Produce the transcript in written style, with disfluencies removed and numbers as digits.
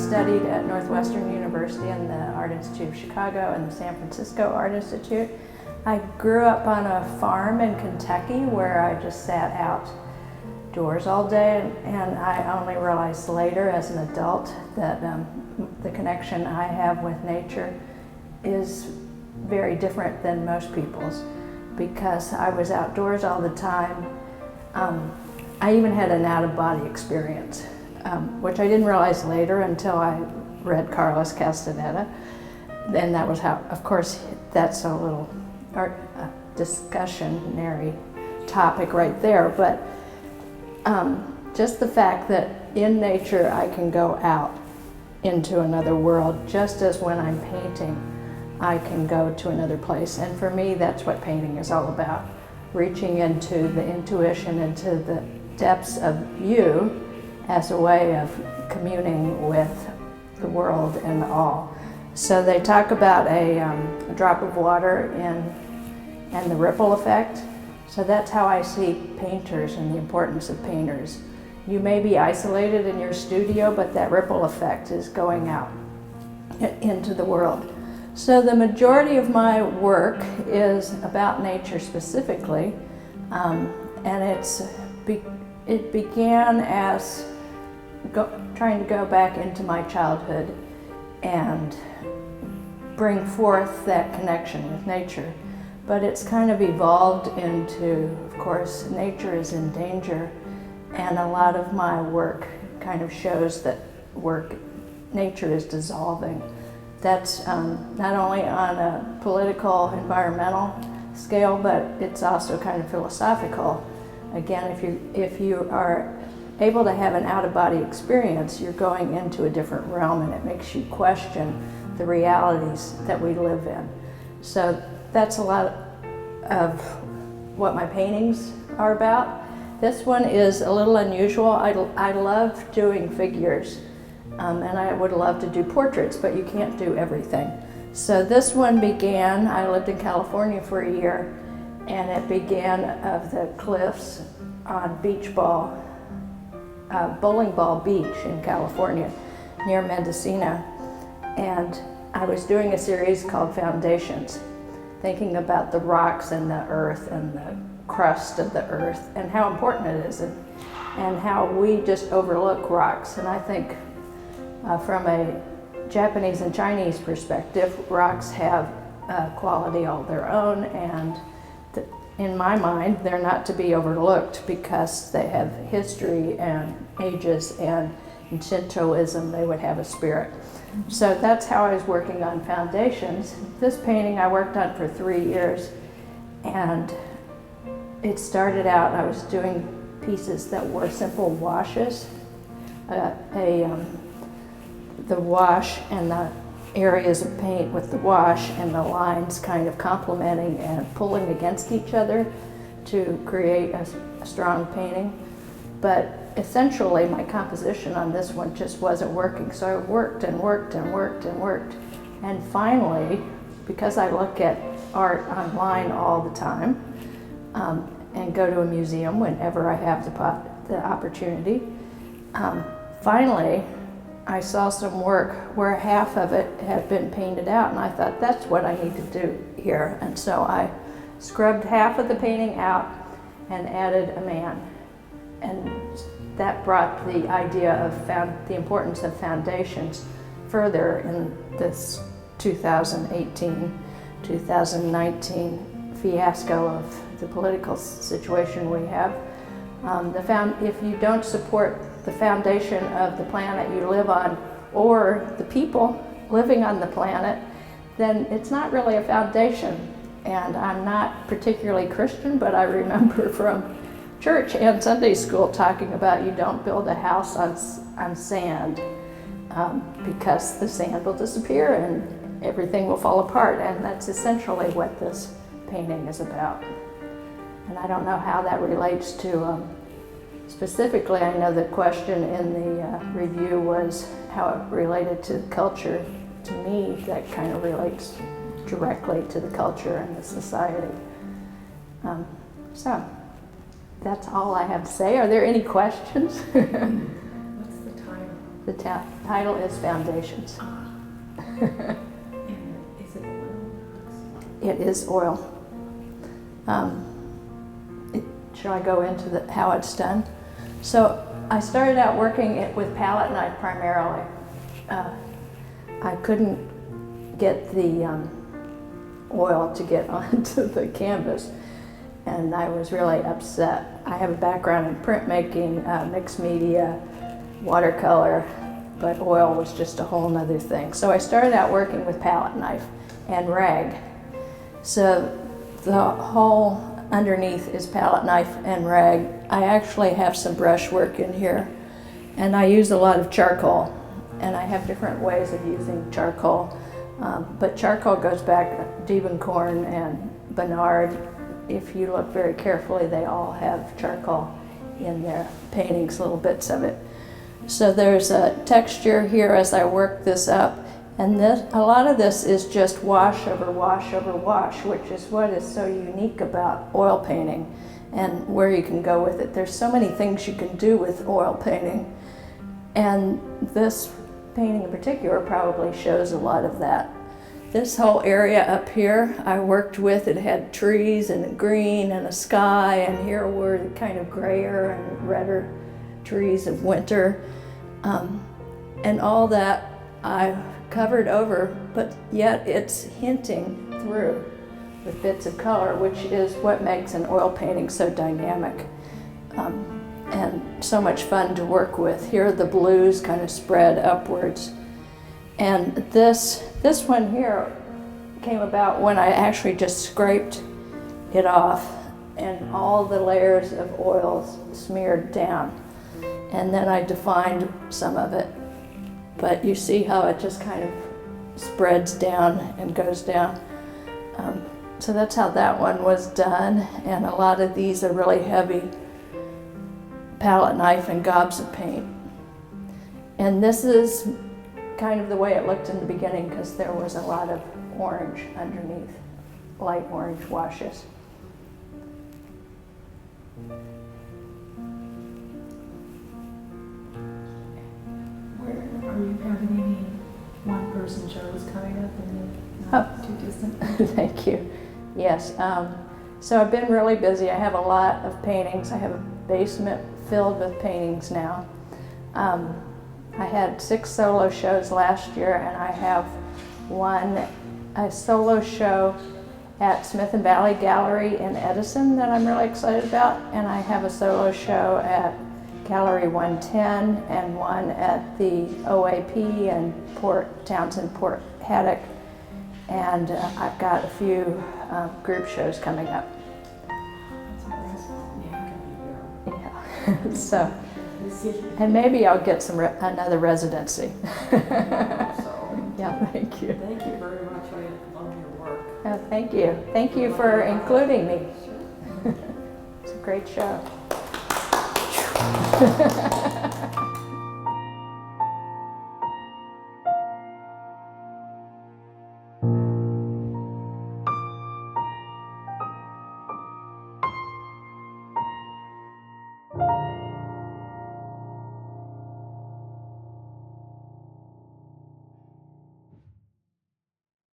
studied at Northwestern University and the Art Institute of Chicago and the San Francisco Art Institute. I grew up on a farm in Kentucky where I just sat outdoors all day, and I only realized later as an adult that the connection I have with nature is very different than most people's, because I was outdoors all the time. I even had an out-of-body experience, which I didn't realize later until I read Carlos Castaneda. And that was how, of course, that's a little discussionary topic right there, but just the fact that in nature I can go out into another world, just as when I'm painting, I can go to another place. And for me, that's what painting is all about, reaching into the intuition, into the depths of you as a way of communing with the world and all. So they talk about a drop of water and the ripple effect. So that's how I see painters and the importance of painters. You may be isolated in your studio, but that ripple effect is going out into the world. So the majority of my work is about nature specifically, and it began as trying to go back into my childhood and bring forth that connection with nature. But it's kind of evolved into, of course, nature is in danger, and a lot of my work kind of shows that nature is dissolving. That's not only on a political, environmental scale, but it's also kind of philosophical. Again, if you are able to have an out-of-body experience, you're going into a different realm, and it makes you question the realities that we live in. So that's a lot of what my paintings are about. This one is a little unusual. I love doing figures, and I would love to do portraits, but you can't do everything. So this one began, I lived in California for a year, and it began of the cliffs on Bowling Ball Beach in California, near Mendocino. And I was doing a series called Foundations, thinking about the rocks and the earth and the crust of the earth and how important it is, and how we just overlook rocks. And I think from a Japanese and Chinese perspective, rocks have a quality all their own, and in my mind, they're not to be overlooked because they have history and ages, and in Shintoism, they would have a spirit. So that's how I was working on Foundations. This painting I worked on for 3 years, and it started out, I was doing pieces that were simple washes, the wash and the areas of paint with the wash and the lines kind of complementing and pulling against each other to create a strong painting. But essentially my composition on this one just wasn't working. So I worked and worked and worked and worked. And finally, because I look at art online all the time and go to a museum whenever I have the opportunity, finally I saw some work where half of it had been painted out, and I thought, that's what I need to do here. And so I scrubbed half of the painting out and added a man. And that brought the idea of the importance of foundations further in this 2018, 2019 fiasco of the political situation we have. If you don't support the foundation of the planet you live on, or the people living on the planet, then it's not really a foundation. And I'm not particularly Christian, but I remember from church and Sunday school talking about you don't build a house on sand because the sand will disappear and everything will fall apart. And that's essentially what this painting is about. And I don't know how that relates to specifically, I know the question in the review was how it related to culture. To me, that kind of relates directly to the culture and the society. So that's all I have to say. Are there any questions? What's the time? The title is Foundations. And is it oil? It is oil. Shall I go into how it's done? So I started out working with palette knife primarily. I couldn't get the oil to get onto the canvas, and I was really upset. I have a background in printmaking, mixed media, watercolor, but oil was just a whole nother thing. So I started out working with palette knife and rag. So the whole underneath is palette knife and rag. I actually have some brush work in here, and I use a lot of charcoal, and I have different ways of using charcoal. But charcoal goes back Diebenkorn and Bernard. If you look very carefully, they all have charcoal in their paintings, little bits of it. So there's a texture here as I work this up, and a lot of this is just wash over wash over wash, which is what is so unique about oil painting and where you can go with it. There's so many things you can do with oil painting, and this painting in particular probably shows a lot of that. This whole area up here I worked with, it had trees and green and a sky, and here were the kind of grayer and redder trees of winter. And all that I covered over, but yet it's hinting through with bits of color, which is what makes an oil painting so dynamic and so much fun to work with. Here the blues kind of spread upwards. And this one here came about when I actually just scraped it off and all the layers of oils smeared down. And then I defined some of it. But you see how it just kind of spreads down and goes down. So that's how that one was done. And a lot of these are really heavy palette knife and gobs of paint. And this is kind of the way it looked in the beginning, because there was a lot of orange underneath, light orange washes. Are you having any one-person shows coming up in the not too distant? Thank you. Yes. So I've been really busy. I have a lot of paintings. I have a basement filled with paintings now. I had 6 solo shows last year, and I have a solo show at Smith and Valley Gallery in Edison that I'm really excited about, and I have a solo show at Gallery 110 and one at the OAP in Townsend, Port Haddock, and I've got a few group shows coming up. Yeah. So, and maybe I'll get another residency. Yeah, thank you. Thank you very much. I love your work. Thank you. Thank you for including me. It's a great show.